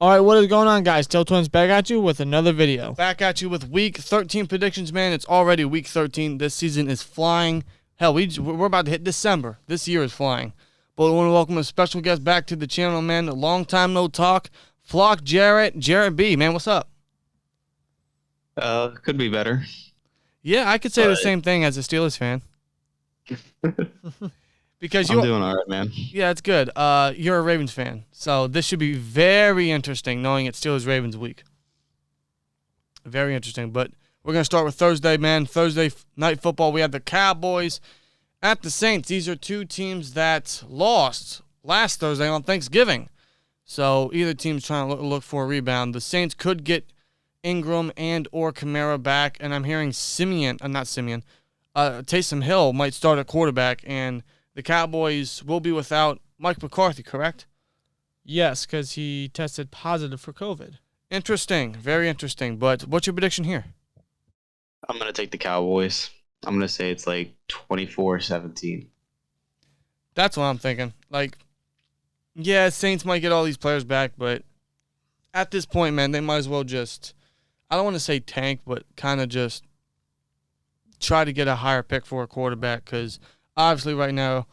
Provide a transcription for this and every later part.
All right, what is going on, guys? SteelTwins back at you with another video. Back at you with Week 13 predictions, man. It's already Week 13. This season is flying. Hell, we're about to hit December. This year is flying. But I want to welcome a special guest back to the channel, man. A long time no talk. FlockJarrett, Jarrett B. Man, what's up? Could be better. Yeah, I could say the same thing as a Steelers fan. Because I'm doing all right, man. Yeah, it's good. You're a Ravens fan, so this should be very interesting knowing it's Steelers-Ravens week. Very interesting, but we're going to start with Thursday, man. Thursday night football, we have the Cowboys at the Saints. These are two teams that lost last Thursday on Thanksgiving, so either team's trying to look for a rebound. The Saints could get Ingram and or Kamara back, and I'm hearing Taysom Hill might start at quarterback, and the Cowboys will be without Mike McCarthy, correct? Yes, because he tested positive for COVID. Interesting. Very interesting. But what's your prediction here? I'm going to take the Cowboys. I'm going to say it's like 24-17. That's what I'm thinking. Like, yeah, Saints might get all these players back, but at this point, man, they might as well just, I don't want to say tank, but kind of just try to get a higher pick for a quarterback because obviously right now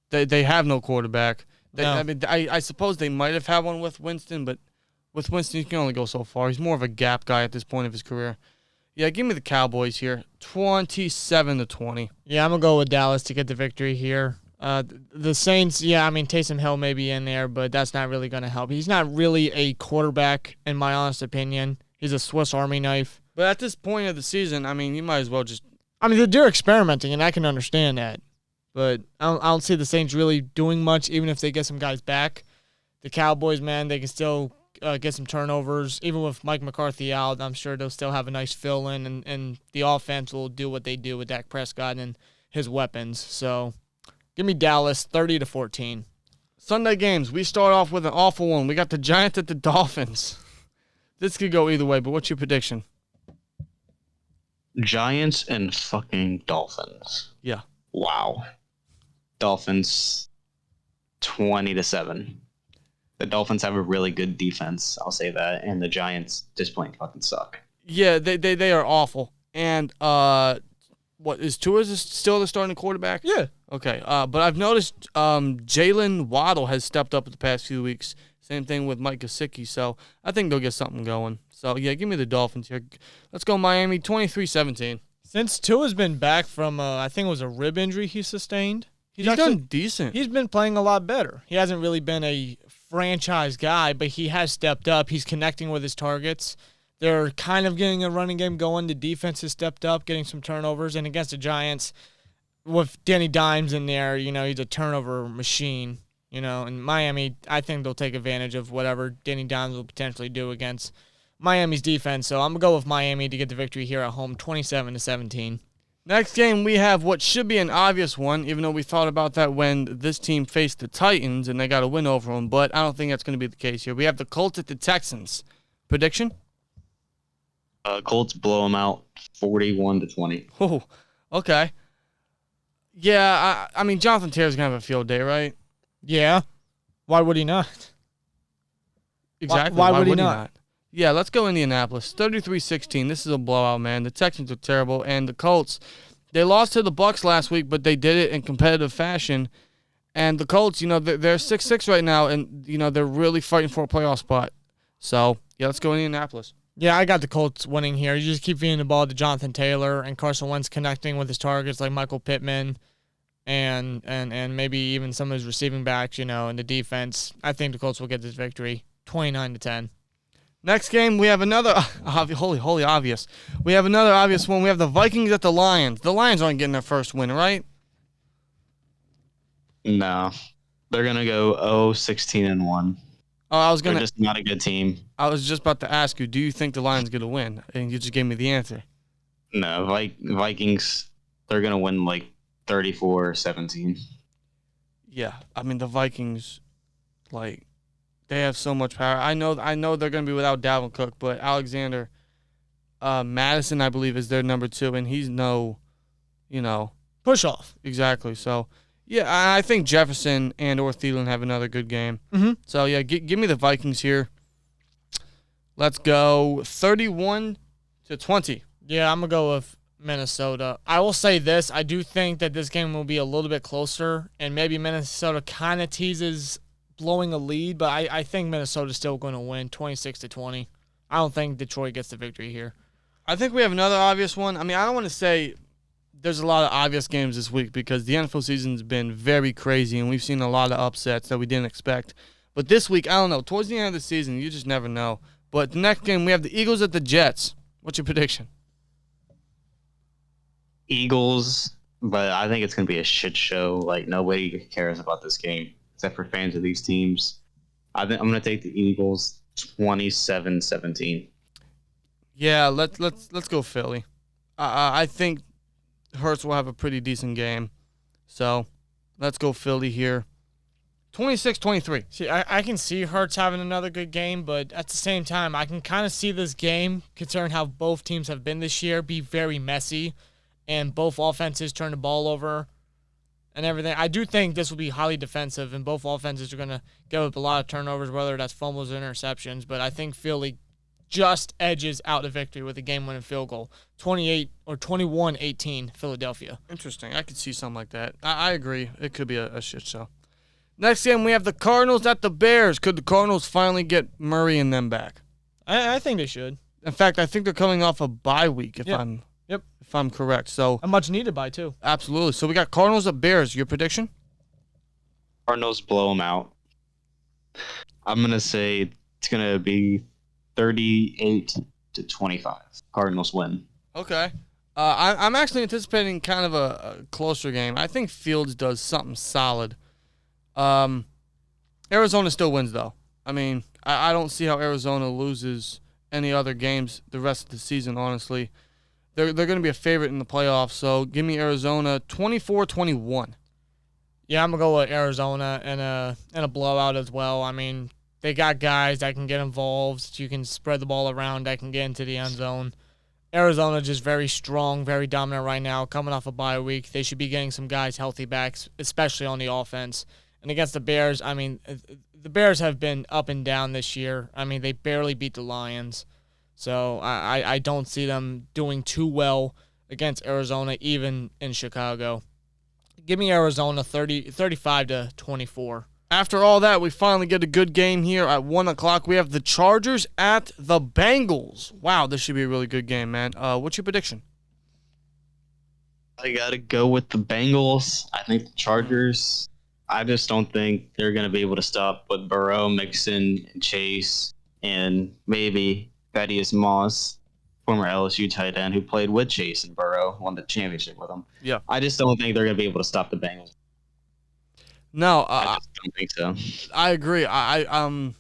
they have no quarterback. I suppose they might have had one with Winston, but with Winston you can only go so far. He's more of a gap guy at this point of his career. Yeah, give me the Cowboys here, 27-20. Yeah, I'm going to go with Dallas to get the victory here. The Saints, yeah, I mean, Taysom Hill may be in there, but that's not really going to help. He's not really a quarterback, in my honest opinion. He's a Swiss Army knife. But at this point of the season, I mean, you might as well just... I mean, they're experimenting, and I can understand that. But I don't see the Saints really doing much, even if they get some guys back. The Cowboys, man, they can still get some turnovers. Even with Mike McCarthy out, I'm sure they'll still have a nice fill-in, and the offense will do what they do with Dak Prescott and his weapons. So give me Dallas, 30-14. Sunday games, we start off with an awful one. We got the Giants at the Dolphins. This could go either way, but what's your prediction? Giants and fucking Dolphins. Yeah. Wow. Dolphins 20-7. The Dolphins have a really good defense, I'll say that, and the Giants just plain fucking suck. Yeah, they are awful. And what is Tua still the starting quarterback? Yeah. Okay. But I've noticed Jalen Waddle has stepped up the past few weeks. Same thing with Mike Gesicki. So I think they'll get something going. So yeah, give me the Dolphins here. Let's go Miami, 23-17. Since Tua's been back from I think it was a rib injury he sustained. He's done decent. He's been playing a lot better. He hasn't really been a franchise guy, but he has stepped up. He's connecting with his targets. They're kind of getting a running game going. The defense has stepped up, getting some turnovers. And against the Giants, with Danny Dimes in there, you know, he's a turnover machine. You know, and Miami, I think they'll take advantage of whatever Danny Dimes will potentially do against Miami's defense. So I'm going to go with Miami to get the victory here at home, 27-17. Next game, we have what should be an obvious one, even though we thought about that when this team faced the Titans and they got a win over them, but I don't think that's going to be the case here. We have the Colts at the Texans. Prediction? Colts blow them out 41-20. Oh, okay. Yeah, I mean, Jonathan Taylor's going to have a field day, right? Yeah. Why would he not? Exactly. Why would he not? Yeah, let's go Indianapolis. 33-16. This is a blowout, man. The Texans are terrible, and the Colts, they lost to the Bucs last week, but they did it in competitive fashion. And the Colts, you know, they're 6-6 right now, and, you know, they're really fighting for a playoff spot. So, yeah, let's go Indianapolis. Yeah, I got the Colts winning here. You just keep feeding the ball to Jonathan Taylor and Carson Wentz connecting with his targets like Michael Pittman and maybe even some of his receiving backs, you know, and the defense. I think the Colts will get this victory, 29-10. Next game, we have another holy obvious. We have another obvious one. We have the Vikings at the Lions. The Lions aren't getting their first win, right? No. They're going to go 16-1. Oh, They're just not a good team. I was just about to ask you, do you think the Lions going to win? And you just gave me the answer. No, Vikings, they're going to win like 34-17. Yeah, I mean, the Vikings, like, they have so much power. I know they're going to be without Dalvin Cook, but Alexander Madison, I believe, is their number 2, and he's no, you know. Push off. Exactly. So, yeah, I think Jefferson and or Thielen have another good game. Mm-hmm. So, yeah, give me the Vikings here. Let's go 31-20. Yeah, I'm going to go with Minnesota. I will say this. I do think that this game will be a little bit closer, and maybe Minnesota kind of teases blowing a lead, but I think Minnesota's still going to win 26-20. I don't think Detroit gets the victory here. I think we have another obvious one. I mean, I don't want to say there's a lot of obvious games this week because the NFL season's been very crazy, and we've seen a lot of upsets that we didn't expect. But this week, I don't know. Towards the end of the season, you just never know. But the next game, we have the Eagles at the Jets. What's your prediction? Eagles, but I think it's going to be a shit show. Like, nobody cares about this game except for fans of these teams. I'm going to take the Eagles 27-17. Yeah, let's go Philly. I think Hurts will have a pretty decent game. So, let's go Philly here. 26-23. See, I can see Hurts having another good game, but at the same time, I can kind of see this game, considering how both teams have been this year, be very messy, and both offenses turn the ball over and everything. I do think this will be highly defensive, and both offenses are going to give up a lot of turnovers, whether that's fumbles or interceptions, but I think Philly just edges out the victory with a game-winning field goal. 21-18, Philadelphia. Interesting. I could see something like that. I agree. It could be a shit show. Next game, we have the Cardinals at the Bears. Could the Cardinals finally get Murray and them back? I think they should. In fact, I think they're coming off a bye week, if I'm correct. So a much needed bye too. Absolutely. So we got Cardinals at Bears. Your prediction? Cardinals blow them out. I'm going to say it's going to be 38-25. Cardinals win. Okay. I'm actually anticipating kind of a closer game. I think Fields does something solid. Arizona still wins, though. I mean, I don't see how Arizona loses any other games the rest of the season, honestly. They're going to be a favorite in the playoffs, so give me Arizona 24-21. Yeah, I'm going to go with Arizona and a blowout as well. I mean, they got guys that can get involved. You can spread the ball around that can get into the end zone. Arizona just very strong, very dominant right now, coming off a bye week. They should be getting some guys healthy back, especially on the offense. And against the Bears, I mean, the Bears have been up and down this year. I mean, they barely beat the Lions. So I don't see them doing too well against Arizona, even in Chicago. Give me Arizona 35-24. After all that, we finally get a good game here at 1 o'clock. We have the Chargers at the Bengals. Wow, this should be a really good game, man. What's your prediction? I got to go with the Bengals. I think the Chargers, I just don't think they're going to be able to stop with Burrow, Mixon, and Chase, and maybe Thaddeus Moss, former LSU tight end who played with Chase and Burrow, won the championship with them. Yeah. I just don't think they're going to be able to stop the Bengals. No, I just don't think so. I agree. I'm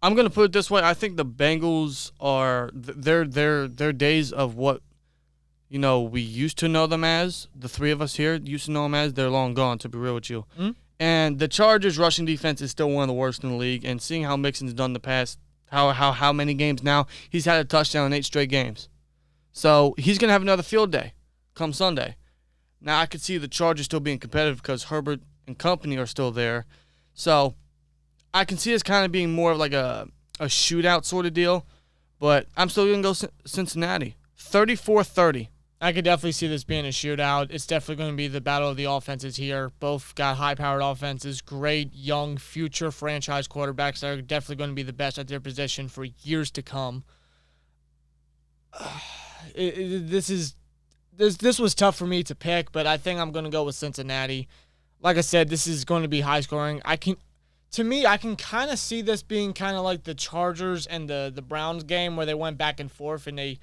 gonna put it this way. I think the Bengals are their days of what we used to know them as. The three of us here used to know them as. They're long gone, to be real with you. Mm-hmm. And the Chargers' rushing defense is still one of the worst in the league. And seeing how Mixon's done the past how many games now, he's had a touchdown in 8 straight games. So he's gonna have another field day come Sunday. Now I could see the Chargers still being competitive because Herbert and company are still there. So I can see this kind of being more of like a shootout sort of deal. But I'm still going to go Cincinnati. 34-30. I could definitely see this being a shootout. It's definitely going to be the battle of the offenses here. Both got high-powered offenses, great young future franchise quarterbacks that are definitely going to be the best at their position for years to come. This was tough for me to pick, but I think I'm going to go with Cincinnati. Like I said, this is going to be high scoring. I can kind of see this being kind of like the Chargers and the Browns game where they went back and forth and they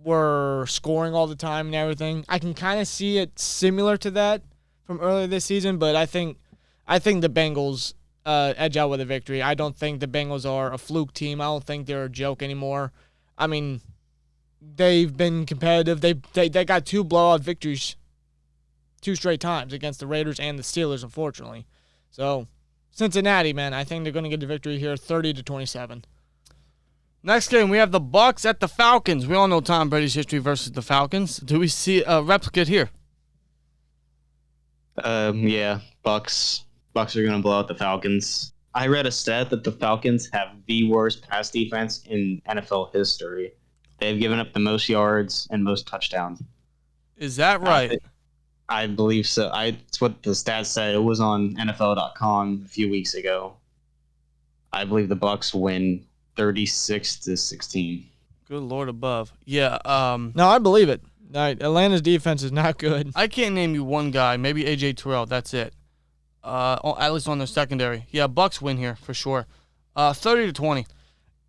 were scoring all the time and everything. I can kind of see it similar to that from earlier this season, but I think the Bengals edge out with a victory. I don't think the Bengals are a fluke team. I don't think they're a joke anymore. I mean, they've been competitive. They got 2 blowout victories 2 straight times against the Raiders and the Steelers, unfortunately. So, Cincinnati, man, I think they're going to get the victory here, 30-27. Next game, we have the Bucs at the Falcons. We all know Tom Brady's history versus the Falcons. Do we see a replicate here? Yeah, Bucs are going to blow out the Falcons. I read a stat that the Falcons have the worst pass defense in NFL history. They've given up the most yards and most touchdowns. Is that right? I believe so. It's what the stat said. It was on NFL.com a few weeks ago. I believe the Bucs win 36-16. Good Lord above. Yeah. No, I believe it. Atlanta's defense is not good. I can't name you one guy. Maybe A.J. Terrell. That's it. At least on their secondary. Yeah, Bucs win here for sure. 30-20.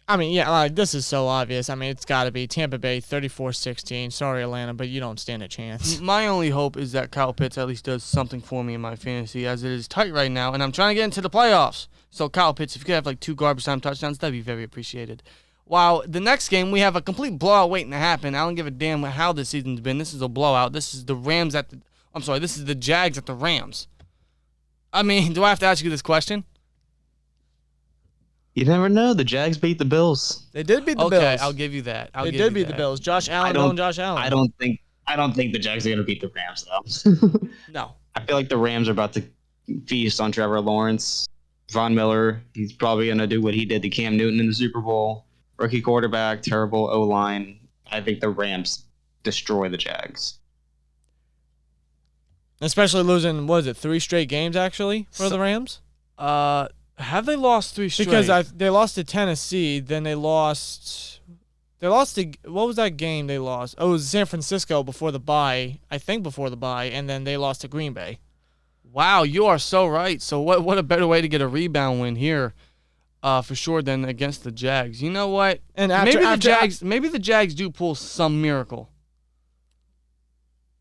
I mean, yeah, this is so obvious. I mean, it's got to be Tampa Bay 34-16. Sorry, Atlanta, but you don't stand a chance. My only hope is that Kyle Pitts at least does something for me in my fantasy, as it is tight right now, and I'm trying to get into the playoffs. So, Kyle Pitts, if you could have like 2 garbage time touchdowns, that'd be very appreciated. Wow, the next game, we have a complete blowout waiting to happen. I don't give a damn how this season's been. This is a blowout. This is the this is the Jags at the Rams. I mean, do I have to ask you this question? You never know. The Jags beat the Bills. They did beat the Bills. Okay, I'll give you that. They did beat the Bills. Josh Allen going Josh Allen. I don't think the Jags are going to beat the Rams, though. No. I feel like the Rams are about to feast on Trevor Lawrence. Von Miller, he's probably going to do what he did to Cam Newton in the Super Bowl. Rookie quarterback, terrible O-line. I think the Rams destroy the Jags. Especially losing, 3 straight games, actually, for the Rams? Have they lost 3 straight? Because they lost to Tennessee, then they lost to, what was that game they lost? Oh, it was San Francisco before the bye, and then they lost to Green Bay. Wow, you are so right. So what a better way to get a rebound win here, for sure, than against the Jags. You know what? And maybe the Jags do pull some miracle.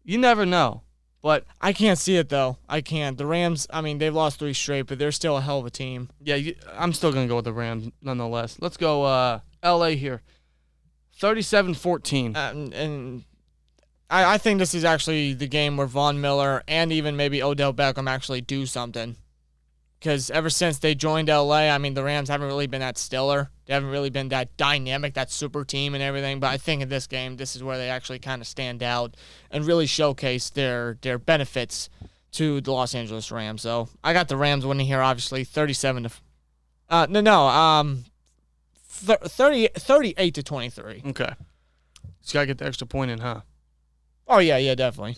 You never know. But I can't see it, though. I can't. The Rams, I mean, they've lost 3 straight, but they're still a hell of a team. Yeah, I'm still going to go with the Rams nonetheless. Let's go L.A. here. 37-14. And I think this is actually the game where Von Miller and even maybe Odell Beckham actually do something. Because ever since they joined L.A., I mean, the Rams haven't really been that stellar. They haven't really been that dynamic, that super team and everything. But I think in this game, this is where they actually kind of stand out and really showcase their benefits to the Los Angeles Rams. So I got the Rams winning here, obviously, 38-23. Okay. Just got to get the extra point in, huh? Oh, yeah, definitely.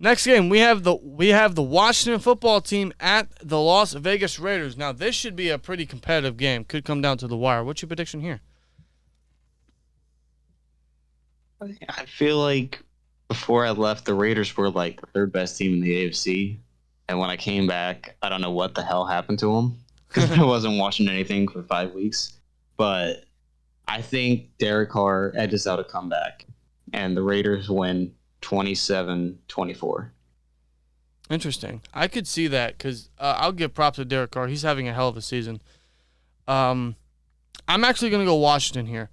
Next game, we have the Washington football team at the Las Vegas Raiders. Now, this should be a pretty competitive game. Could come down to the wire. What's your prediction here? I feel like before I left, the Raiders were like the 3rd best team in the AFC. And when I came back, I don't know what the hell happened to them because I wasn't watching anything for 5 weeks. But I think Derek Carr edges out a comeback, and the Raiders win 27-24. Interesting. I could see that because I'll give props to Derek Carr. He's having a hell of a season. I'm actually going to go Washington here.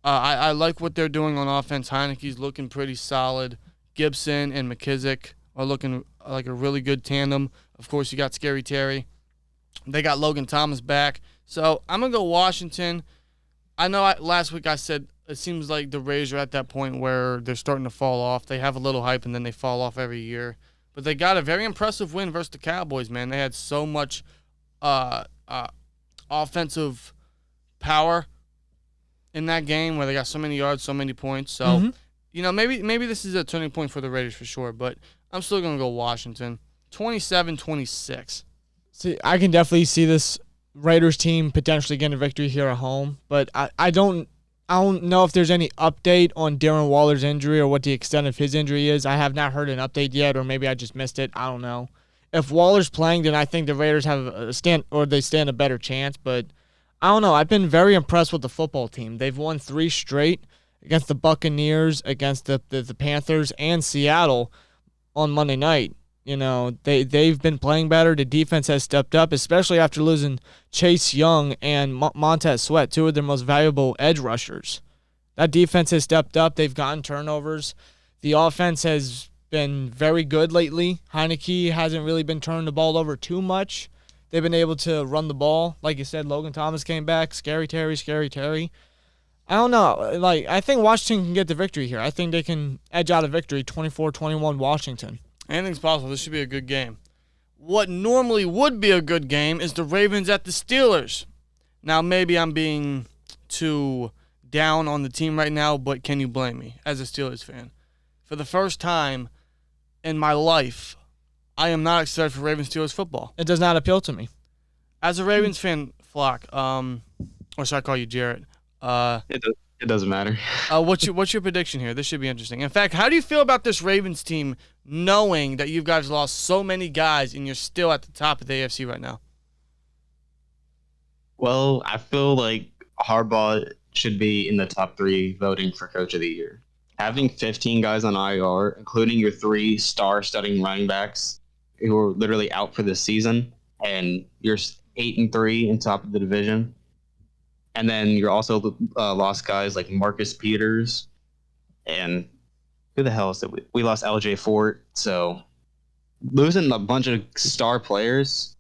I like what they're doing on offense. Heineke's looking pretty solid. Gibson and McKissick are looking like a really good tandem. Of course, you got Scary Terry. They got Logan Thomas back. So I'm going to go Washington. I know last week I said it seems like the Rays are at that point where they're starting to fall off. They have a little hype, and then they fall off every year. But they got a very impressive win versus the Cowboys, man. They had so much offensive power in that game where they got so many yards, so many points. So, maybe this is a turning point for the Raiders for sure. But I'm still going to go Washington. 27-26. See, I can definitely see this Raiders team potentially getting a victory here at home. But I don't know if there's any update on Darren Waller's injury or what the extent of his injury is. I have not heard an update yet, or maybe I just missed it. I don't know. If Waller's playing, then I think the Raiders have stand a better chance. But I don't know. I've been very impressed with the football team. They've won 3 straight against the Buccaneers, against the Panthers, and Seattle on Monday night. You know, they've been playing better. The defense has stepped up, especially after losing Chase Young and Montez Sweat, 2 of their most valuable edge rushers. That defense has stepped up. They've gotten turnovers. The offense has been very good lately. Heineke hasn't really been turning the ball over too much. They've been able to run the ball. Like you said, Logan Thomas came back. Scary Terry. I don't know. I think Washington can get the victory here. I think they can edge out a victory, 24-21 Washington. Anything's possible. This should be a good game. what normally would be a good game is the Ravens at the Steelers. Now, maybe I'm being too down on the team right now, but can you blame me as a Steelers fan? For the first time in my life, I am not excited for Ravens-Steelers football. It does not appeal to me. As a Ravens fan, Flock, or should I call you Jarrett? It doesn't matter. What's your prediction here? This should be interesting. In fact, how do you feel about this Ravens team knowing that you guys lost so many guys and you're still at the top of the AFC right now? Well, I feel like Harbaugh should be in the top 3 voting for Coach of the Year. Having 15 guys on IR, including your 3 star-studding running backs who are literally out for this season, and you're 8-3 in top of the division. And then you're also lost guys like Marcus Peters and who the hell is it? We lost LJ Fort. So losing a bunch of star players,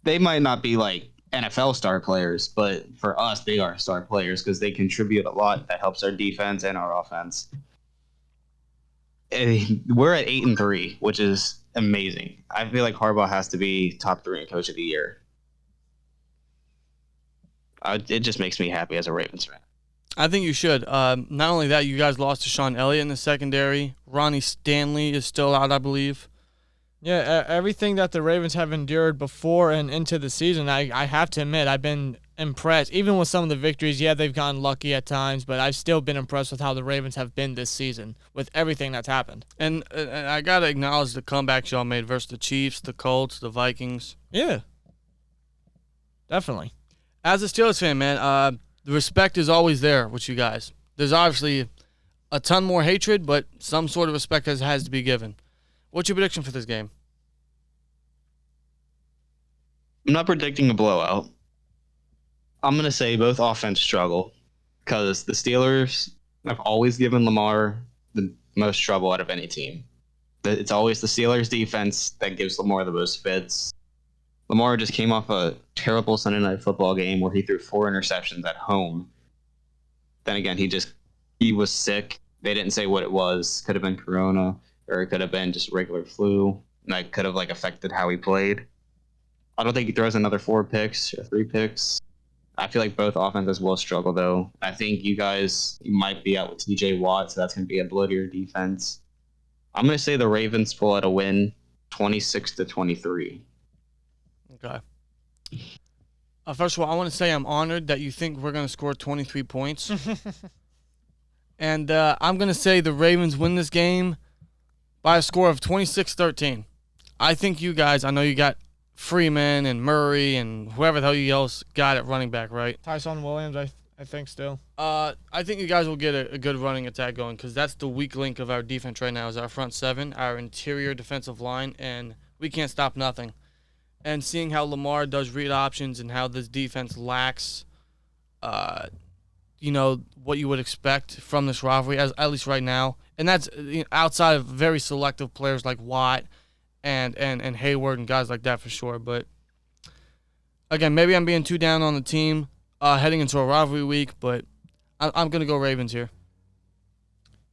they might not be like NFL star players, but for us, they are star players because they contribute a lot that helps our defense and our offense. And we're at 8-3, which is amazing. I feel like Harbaugh has to be top 3 in Coach of the Year. It just makes me happy as a Ravens fan. I think you should. Not only that, you guys lost to Sean Elliott in the secondary. Ronnie Stanley is still out, I believe. Yeah, everything that the Ravens have endured before and into the season, I have to admit, I've been impressed. Even with some of the victories, yeah, they've gotten lucky at times, but I've still been impressed with how the Ravens have been this season with everything that's happened. And I got to acknowledge the comebacks y'all made versus the Chiefs, the Colts, the Vikings. Yeah, definitely. As a Steelers fan, man, the respect is always there with you guys. There's obviously a ton more hatred, but some sort of respect has to be given. What's your prediction for this game? I'm not predicting a blowout. I'm going to say both offense struggle because the Steelers have always given Lamar the most trouble out of any team. It's always the Steelers defense that gives Lamar the most fits. Lamar just came off a terrible Sunday Night Football game where he threw 4 interceptions at home. Then again, he was sick. They didn't say what it was. Could have been corona, or it could have been just regular flu. And that could have affected how he played. I don't think he throws another 4 picks or 3 picks. I feel like both offenses will struggle, though. I think you might be out with TJ Watt, so that's going to be a bloodier defense. I'm going to say the Ravens pull out a win, 26-23. Okay. First of all, I want to say I'm honored that you think we're going to score 23 points. And I'm going to say the Ravens win this game by a score of 26-13. I think you guys, I know you got Freeman and Murray and whoever the hell you else got at running back, right? Tyson Williams, I think still. I think you guys will get a good running attack going because that's the weak link of our defense right now is our front 7, our interior defensive line, and we can't stop nothing. And seeing how Lamar does read options and how this defense lacks, what you would expect from this rivalry, at least right now. And that's outside of very selective players like Watt and Hayward and guys like that for sure. But, again, maybe I'm being too down on the team heading into a rivalry week, but I'm going to go Ravens here.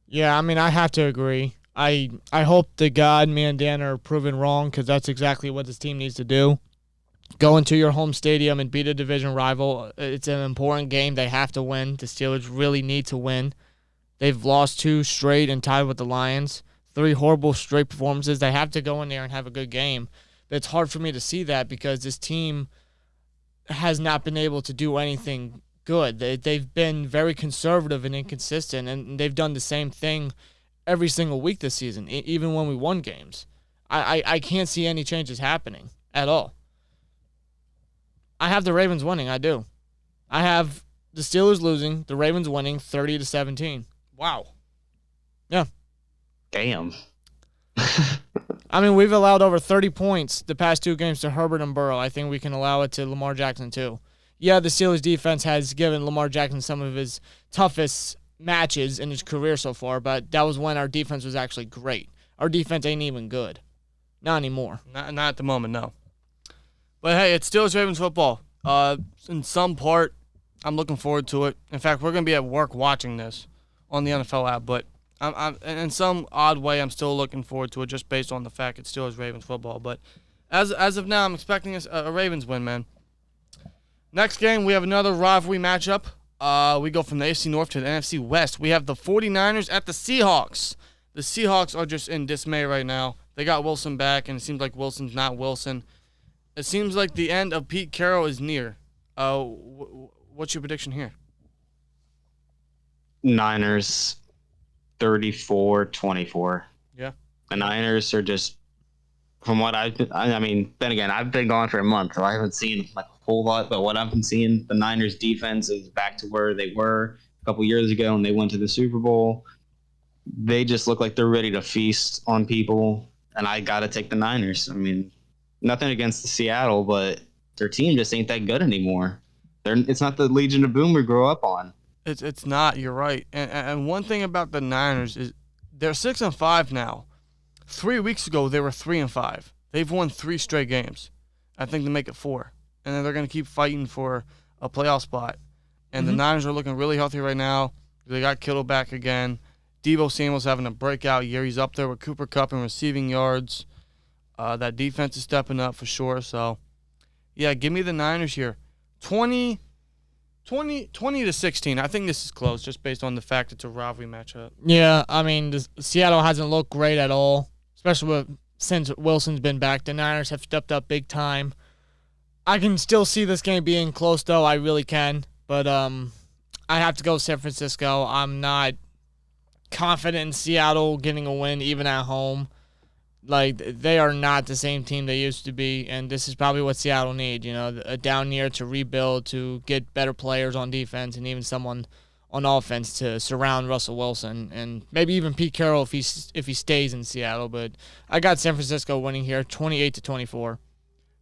Yeah, I mean, I have to agree. I hope to God me and Dan are proven wrong because that's exactly what this team needs to do. Go into your home stadium and beat a division rival. It's an important game. They have to win. The Steelers really need to win. They've lost 2 straight and tied with the Lions. 3 horrible straight performances. They have to go in there and have a good game. But it's hard for me to see that because this team has not been able to do anything good. They've been very conservative and inconsistent, and they've done the same thing every single week this season, even when we won games. I can't see any changes happening at all. I have the Ravens winning. I do. I have the Steelers losing, the Ravens winning 30-17. Wow. Yeah. Damn. I mean, we've allowed over 30 points the past 2 games to Herbert and Burrow. I think we can allow it to Lamar Jackson too. Yeah, the Steelers defense has given Lamar Jackson some of his toughest matches in his career so far, but that was when our defense was actually great. Our defense ain't even good. Not anymore. Not at the moment, no. But, hey, it's Steelers-Ravens football. In some part, I'm looking forward to it. In fact, we're going to be at work watching this on the NFL app, but I'm in some odd way, I'm still looking forward to it just based on the fact it's Steelers-Ravens football. But As of now, I'm expecting a Ravens win, man. Next game, we have another rivalry matchup. We go from the AFC North to the NFC West. We have the 49ers at the Seahawks. The Seahawks are just in dismay right now. They got Wilson back, and it seems like Wilson's not Wilson. It seems like the end of Pete Carroll is near. What's your prediction here? Niners 34-24. Yeah. The Niners are just, from what then again, I've been gone for a month, so I haven't seen like a whole lot, but what I've been seeing, the Niners defense is back to where they were a couple years ago when they went to the Super Bowl. They just look like they're ready to feast on people, and I got to take the Niners. I mean, nothing against the Seattle, but their team just ain't that good anymore. It's not the Legion of Boom we grew up on. It's not. You're right. And one thing about the Niners is they're 6-5 now. 3 weeks ago they were 3-5. They've won 3 straight games. I think they make it 4, and then they're going to keep fighting for a playoff spot. And the Niners are looking really healthy right now. They got Kittle back again. Deebo Samuel's having a breakout year. He's up there with Cooper Kupp in receiving yards. That defense is stepping up for sure. So, yeah, give me the Niners here. 20-16. I think this is close just based on the fact it's a rivalry matchup. Yeah, I mean, Seattle hasn't looked great at all, especially since Wilson's been back. The Niners have stepped up big time. I can still see this game being close, though. I really can. But I have to go San Francisco. I'm not confident in Seattle getting a win, even at home. Like, they are not the same team they used to be, and this is probably what Seattle need, a down year to rebuild, to get better players on defense, and even someone on offense to surround Russell Wilson, and maybe even Pete Carroll if he stays in Seattle. But I got San Francisco winning here, 28-24.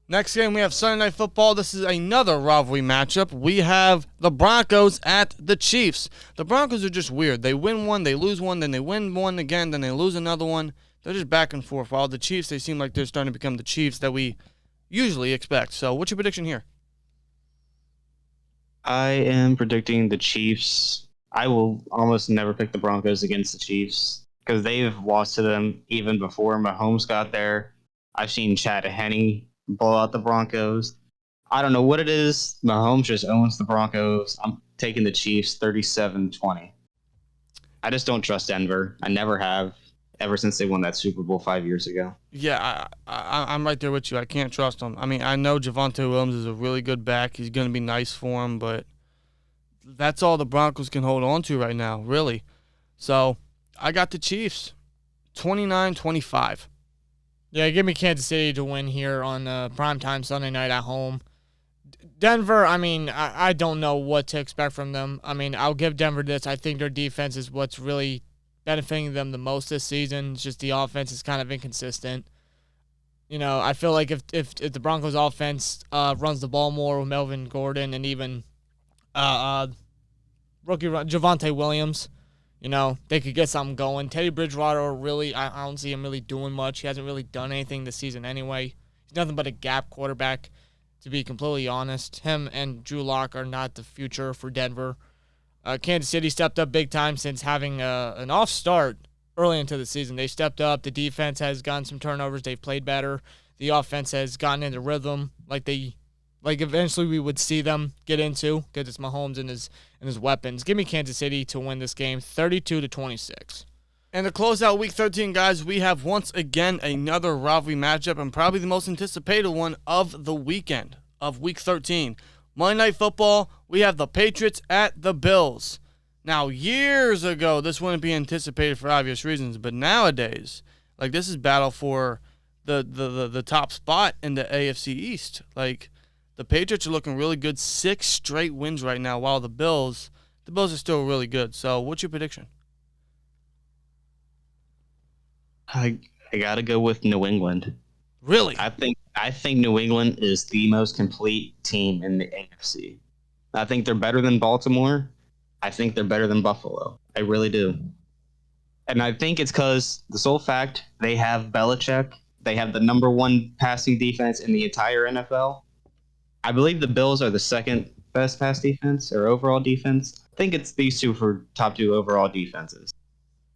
Next game, we have Sunday Night Football. This is another rivalry matchup. We have the Broncos at the Chiefs. The Broncos are just weird. They win one, they lose one, then they win one again, then they lose another one. They're just back and forth. While the Chiefs, they seem like they're starting to become the Chiefs that we usually expect. So what's your prediction here? I am predicting the Chiefs. I will almost never pick the Broncos against the Chiefs because they've lost to them even before Mahomes got there. I've seen Chad Henne blow out the Broncos. I don't know what it is. Mahomes just owns the Broncos. I'm taking the Chiefs 37-20. I just don't trust Denver. I never have, ever since they won that Super Bowl 5 years ago. Yeah, I'm right there with you. I can't trust him. I mean, I know Javonte Williams is a really good back. He's going to be nice for him, but that's all the Broncos can hold on to right now, really. So I got the Chiefs, 29-25. Yeah, give me Kansas City to win here on primetime Sunday night at home. Denver, I mean, I don't know what to expect from them. I mean, I'll give Denver this. I think their defense is what's really benefiting them the most this season. It's just the offense is kind of inconsistent. I feel like if the Broncos offense runs the ball more with Melvin Gordon and even rookie Javonte Williams, they could get something going. Teddy Bridgewater, really, I don't see him really doing much. He hasn't really done anything this season anyway. He's nothing but a gap quarterback, to be completely honest. Him and Drew Lock are not the future for Denver. Kansas City stepped up big time since having an off start early into the season. They stepped up. The defense has gotten some turnovers. They've played better. The offense has gotten into rhythm like eventually we would see them get into because it's Mahomes and his weapons. Give me Kansas City to win this game 32-26. And to close out Week 13, guys, we have once again another rivalry matchup and probably the most anticipated one of the weekend of Week 13. Monday Night Football, we have the Patriots at the Bills. Now, years ago, this wouldn't be anticipated for obvious reasons, but nowadays, this is battle for the top spot in the AFC East. The Patriots are looking really good, 6 straight wins right now, while the Bills are still really good. So, what's your prediction? I gotta go with New England. Really? I think New England is the most complete team in the AFC. I think they're better than Baltimore. I think they're better than Buffalo. I really do. And I think it's because the sole fact they have Belichick. They have the number 1 passing defense in the entire NFL. I believe the Bills are the second best pass defense or overall defense. I think it's these two for top 2 overall defenses.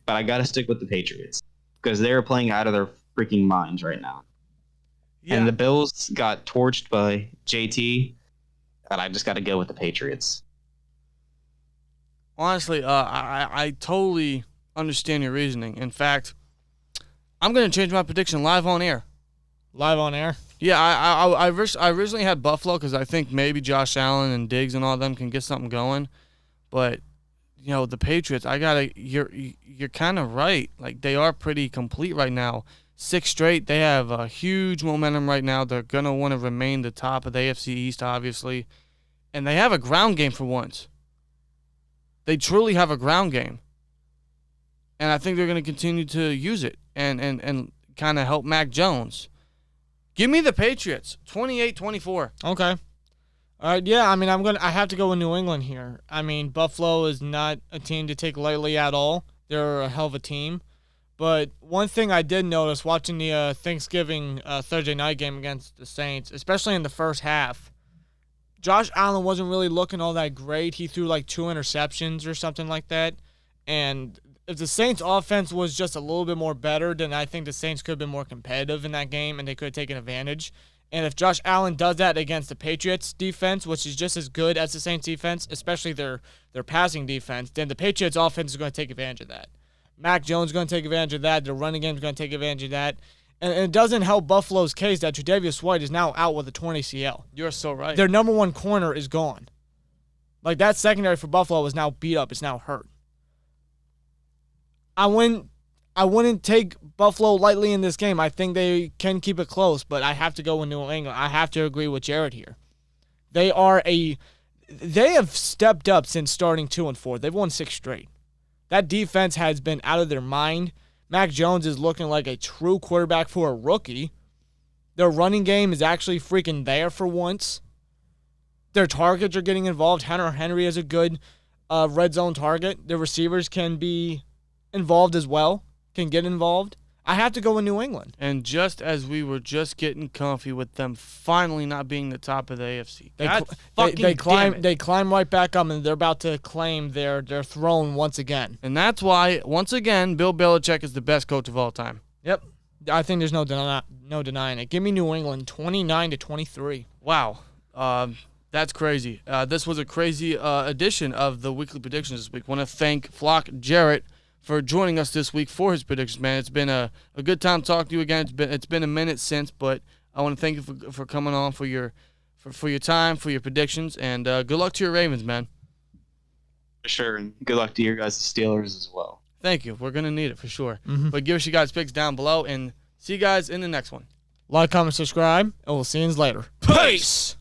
But I got to stick with the Patriots because they're playing out of their freaking minds right now. And the Bills got torched by JT, and I just got to go with the Patriots. Honestly, I totally understand your reasoning. In fact, I'm going to change my prediction live on air. Live on air? Yeah, I originally had Buffalo because I think maybe Josh Allen and Diggs and all of them can get something going. But, the Patriots, you're kind of right. Like, they are pretty complete right now. 6 straight. They have a huge momentum right now. They're going to want to remain the top of the AFC East, obviously. And they have a ground game for once. They truly have a ground game. And I think they're going to continue to use it and kind of help Mac Jones. Give me the Patriots, 28-24. Okay. All right, yeah, I have to go with New England here. Buffalo is not a team to take lightly at all. They're a hell of a team. But one thing I did notice watching the Thanksgiving Thursday night game against the Saints, especially in the first half, Josh Allen wasn't really looking all that great. He threw like 2 interceptions or something like that. And if the Saints' offense was just a little bit more better, then I think the Saints could have been more competitive in that game and they could have taken advantage. And if Josh Allen does that against the Patriots' defense, which is just as good as the Saints' defense, especially their passing defense, then the Patriots' offense is going to take advantage of that. Mac Jones is going to take advantage of that. The running game is going to take advantage of that. And it doesn't help Buffalo's case that Tre'Davious White is now out with a torn ACL. You're so right. Their number one corner is gone. Like, that secondary for Buffalo is now beat up. It's now hurt. I wouldn't take Buffalo lightly in this game. I think they can keep it close, but I have to go with New England. I have to agree with Jarrett here. They have stepped up since starting 2-4. They've won 6 straight. That defense has been out of their mind. Mac Jones is looking like a true quarterback for a rookie. Their running game is actually freaking there for once. Their targets are getting involved. Hunter Henry is a good red zone target. Their receivers can be involved as well, can get involved. I have to go with New England. And just as we were just getting comfy with them finally not being the top of the AFC, they climb right back up, and they're about to claim their throne once again. And that's why, once again, Bill Belichick is the best coach of all time. Yep. I think there's no denying it. Give me New England, 29-23. Wow. That's crazy. This was a crazy edition of the Weekly Predictions this week. I want to thank FlockJarrett for joining us this week for his predictions, man. It's been a good time talking to you again. It's been a minute since, but I want to thank you for coming on for your time, for your predictions, and good luck to your Ravens, man. For sure, and good luck to your guys, the Steelers, as well. Thank you. We're going to need it for sure. Mm-hmm. But give us your guys' picks down below, and see you guys in the next one. Like, comment, subscribe, and we'll see you later. Peace!